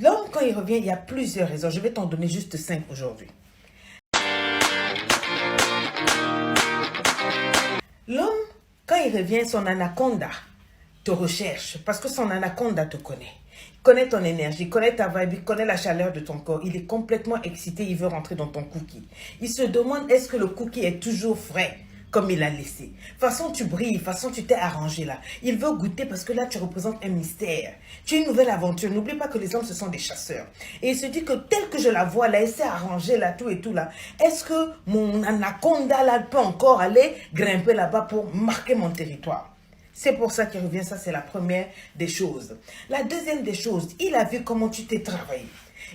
L'homme, quand il revient, il y a plusieurs raisons. Je vais t'en donner juste 5 aujourd'hui. L'homme, quand il revient, son anaconda te recherche parce que son anaconda te connaît. Il connaît ton énergie, il connaît ta vibe, il connaît la chaleur de ton corps. Il est complètement excité, il veut rentrer dans ton cookie. Il se demande est-ce que le cookie est toujours frais comme il l'a laissé. Façon tu brilles, façon tu t'es arrangé là. Il veut goûter parce que là tu représentes un mystère. Tu es une nouvelle aventure. N'oublie pas que les hommes ce sont des chasseurs. Et il se dit que tel que je la vois là, elle s'est arrangée là, tout et tout là. Est-ce que mon anaconda là peut encore aller grimper là-bas pour marquer mon territoire? C'est pour ça qu'il revient, ça c'est la première des choses. La deuxième des choses, il a vu comment tu t'es travaillé.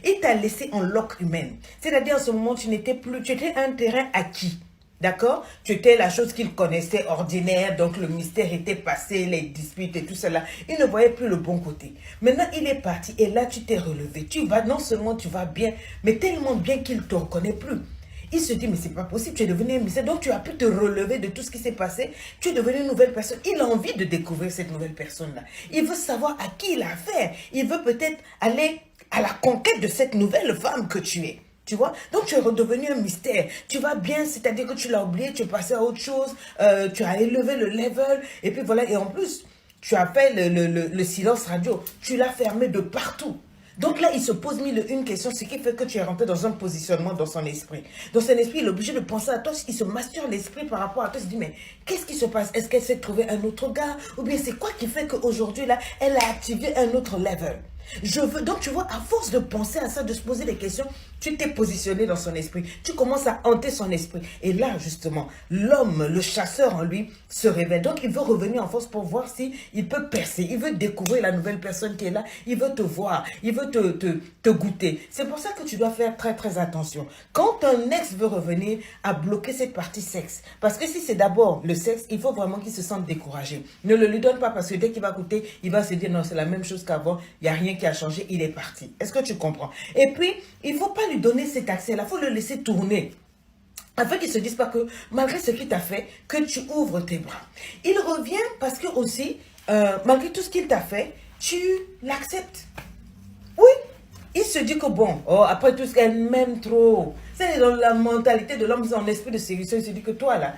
Il t'a laissé en lock humaine. C'est-à-dire en ce moment, tu n'étais plus, tu étais un terrain acquis. D'accord? Tu étais la chose qu'il connaissait ordinaire, donc le mystère était passé, les disputes et tout cela. Il ne voyait plus le bon côté. Maintenant, il est parti et là, tu t'es relevé. Tu vas, non seulement tu vas bien, mais tellement bien qu'il ne te reconnaît plus. Il se dit, mais c'est pas possible, tu es devenu un mystère, donc tu as pu te relever de tout ce qui s'est passé, tu es devenu une nouvelle personne. Il a envie de découvrir cette nouvelle personne-là. Il veut savoir à qui il a affaire. Il veut peut-être aller à la conquête de cette nouvelle femme que tu es. Tu vois? Donc tu es redevenu un mystère. Tu vas bien, c'est-à-dire que tu l'as oublié, tu es passé à autre chose, tu as élevé le level, et puis voilà, et en plus, tu as fait le silence radio, tu l'as fermé de partout. Donc là, il se pose mille une question, ce qui fait que tu es rentré dans un positionnement dans son esprit. Dans son esprit, il est obligé de penser à toi, il se masturbe l'esprit par rapport à toi, il se dit, mais qu'est-ce qui se passe? Est-ce qu'elle s'est trouvée un autre gars? Ou bien c'est quoi qui fait qu'aujourd'hui, là, elle a activé un autre level? Donc tu vois, à force de penser à ça, de se poser des questions, tu t'es positionné dans son esprit. Tu commences à hanter son esprit. Et là, justement, l'homme, le chasseur en lui, se réveille. Donc il veut revenir en force pour voir si il peut percer. Il veut découvrir la nouvelle personne qui est là. Il veut te voir. Il veut te goûter. C'est pour ça que tu dois faire très très attention. Quand un ex veut revenir, à bloquer cette partie sexe. Parce que si c'est d'abord le sexe, il faut vraiment qu'il se sente découragé. Ne le lui donne pas parce que dès qu'il va goûter, il va se dire non, c'est la même chose qu'avant. Il n'y a rien qui a changé, il est parti. Est-ce que tu comprends? Et puis, il ne faut pas lui donner cet accès-là, il faut le laisser tourner. Afin qu'il ne se dise pas que, malgré ce qu'il t'a fait, que tu ouvres tes bras. Il revient parce que aussi, malgré tout ce qu'il t'a fait, tu l'acceptes. Oui, il se dit que bon, oh, après tout ce qu'elle m'aime trop. C'est dans la mentalité de l'homme, son esprit de séduction, il se dit que toi là,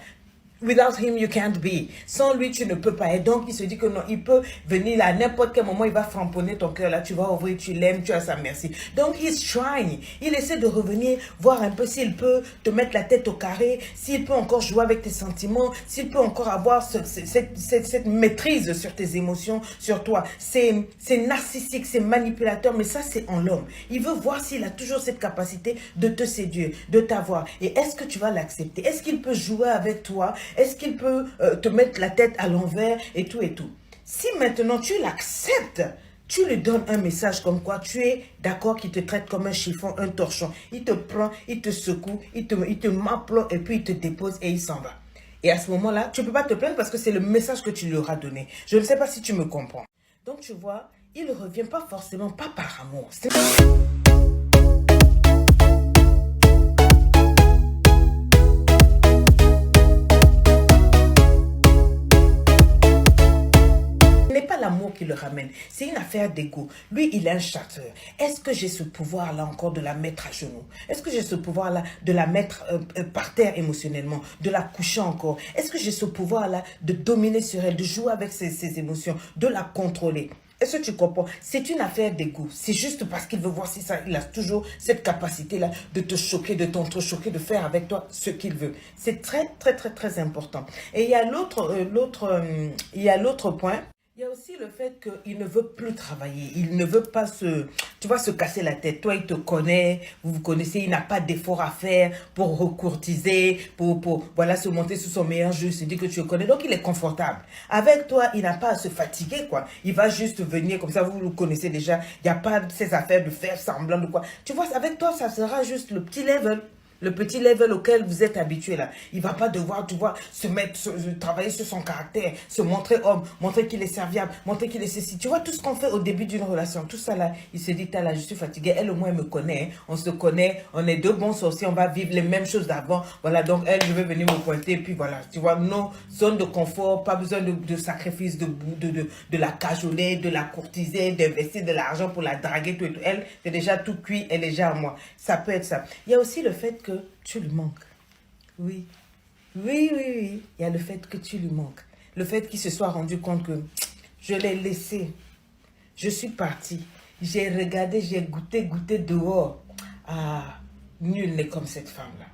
without him, you can't be. Sans lui, tu ne peux pas. Et donc, il se dit que non, il peut venir à n'importe quel moment, il va framponner ton cœur. Là, tu vas ouvrir, tu l'aimes, tu as sa merci. Donc, he's trying. Il essaie de revenir, voir un peu s'il peut te mettre la tête au carré, s'il peut encore jouer avec tes sentiments, s'il peut encore avoir cette maîtrise sur tes émotions, sur toi. C'est narcissique, c'est manipulateur, mais ça, c'est en l'homme. Il veut voir s'il a toujours cette capacité de te séduire, de t'avoir. Et est-ce que tu vas l'accepter? Est-ce qu'il peut jouer avec toi? Est-ce qu'il peut te mettre la tête à l'envers et tout et tout? Si maintenant tu l'acceptes, tu lui donnes un message comme quoi tu es d'accord qu'il te traite comme un chiffon, un torchon. Il te prend, il te secoue, il te m'applaud et puis il te dépose et il s'en va. Et à ce moment-là, tu ne peux pas te plaindre parce que c'est le message que tu lui auras donné. Je ne sais pas si tu me comprends. Donc tu vois, il ne revient pas forcément, pas par amour. L'amour qui le ramène, c'est une affaire d'ego. Lui, il est un chasseur. Est-ce que j'ai ce pouvoir-là encore de la mettre à genoux? Est-ce que j'ai ce pouvoir-là de la mettre par terre émotionnellement, de la coucher encore? Est-ce que j'ai ce pouvoir-là de dominer sur elle, de jouer avec ses émotions, de la contrôler? Est-ce que tu comprends? C'est une affaire d'ego. C'est juste parce qu'il veut voir si ça, il a toujours cette capacité-là de te choquer, de t'entrechoquer, de faire avec toi ce qu'il veut. C'est très, très, très, très important. Et il y a l'autre point. Il y a aussi le fait qu'il ne veut plus travailler. Il ne veut pas se casser la tête. Toi, il te connaît, vous vous connaissez, il n'a pas d'effort à faire pour recourtiser, pour voilà, se monter sous son meilleur jeu, se dire que tu le connais. Donc, il est confortable. Avec toi, il n'a pas à se fatiguer, quoi. Il va juste venir, comme ça, vous le connaissez déjà. Il n'y a pas ces affaires de faire semblant de quoi. Tu vois, avec toi, ça sera juste le petit level. Le petit level auquel vous êtes habitué là. Il va pas devoir, tu vois, travailler sur son caractère, se montrer homme, montrer qu'il est serviable, montrer qu'il est ceci. Tu vois, tout ce qu'on fait au début d'une relation, tout ça là, il se dit, là, je suis fatigué. Elle au moins elle me connaît, hein. On se connaît, on est deux bons sorciers, on va vivre les mêmes choses d'avant. Voilà, donc elle, je vais venir me pointer, puis voilà, tu vois, nos zones de confort, pas besoin de sacrifice, de la cajoler, de la courtiser, d'investir de l'argent pour la draguer, tout et tout. Elle, c'est déjà tout cuit, elle est déjà à moi. Ça peut être ça. Il y a aussi le fait que tu lui manques. Oui. Oui, oui, oui. Il y a le fait que tu lui manques. Le fait qu'il se soit rendu compte que je l'ai laissé. Je suis partie. J'ai regardé, j'ai goûté dehors. Ah, nul n'est comme cette femme-là.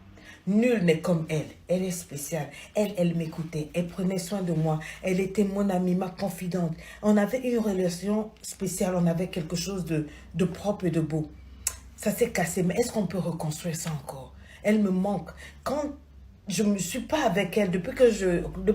Nul n'est comme elle. Elle est spéciale. Elle m'écoutait. Elle prenait soin de moi. Elle était mon amie, ma confidente. On avait une relation spéciale. On avait quelque chose de propre et de beau. Ça s'est cassé, mais est-ce qu'on peut reconstruire ça encore? Elle me manque. Quand je ne suis pas avec elle, depuis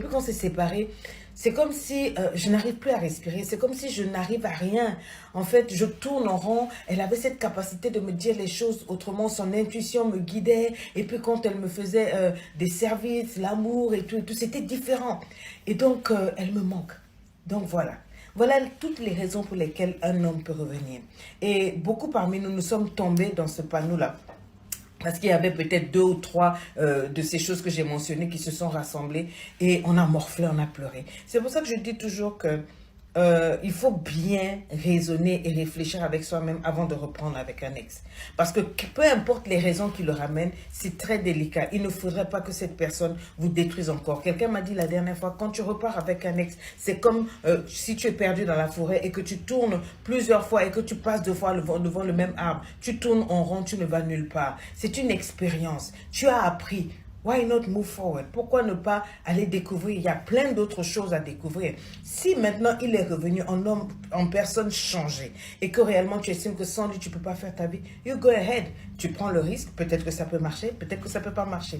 qu'on s'est séparés, c'est comme si je n'arrive plus à respirer. C'est comme si je n'arrive à rien. En fait, je tourne en rond. Elle avait cette capacité de me dire les choses autrement. Son intuition me guidait. Et puis quand elle me faisait des services, l'amour et tout, c'était différent. Et donc, elle me manque. Donc voilà. Voilà toutes les raisons pour lesquelles un homme peut revenir. Et beaucoup parmi nous, nous sommes tombés dans ce panneau-là. Parce qu'il y avait peut-être 2 ou 3 de ces choses que j'ai mentionnées qui se sont rassemblées et on a morflé, on a pleuré. C'est pour ça que je dis toujours que il faut bien raisonner et réfléchir avec soi-même avant de reprendre avec un ex. Parce que peu importe les raisons qui le ramènent, c'est très délicat. Il ne faudrait pas que cette personne vous détruise encore. Quelqu'un m'a dit la dernière fois, quand tu repars avec un ex, c'est comme si tu es perdu dans la forêt et que tu tournes plusieurs fois et que tu passes 2 fois devant le même arbre. Tu tournes en rond, tu ne vas nulle part. C'est une expérience. Tu as appris. Why not move forward? Pourquoi ne pas aller découvrir? Il y a plein d'autres choses à découvrir. Si maintenant il est revenu en homme, en personne changée, et que réellement tu estimes que sans lui tu ne peux pas faire ta vie, you go ahead. Tu prends le risque, peut-être que ça peut marcher, peut-être que ça ne peut pas marcher.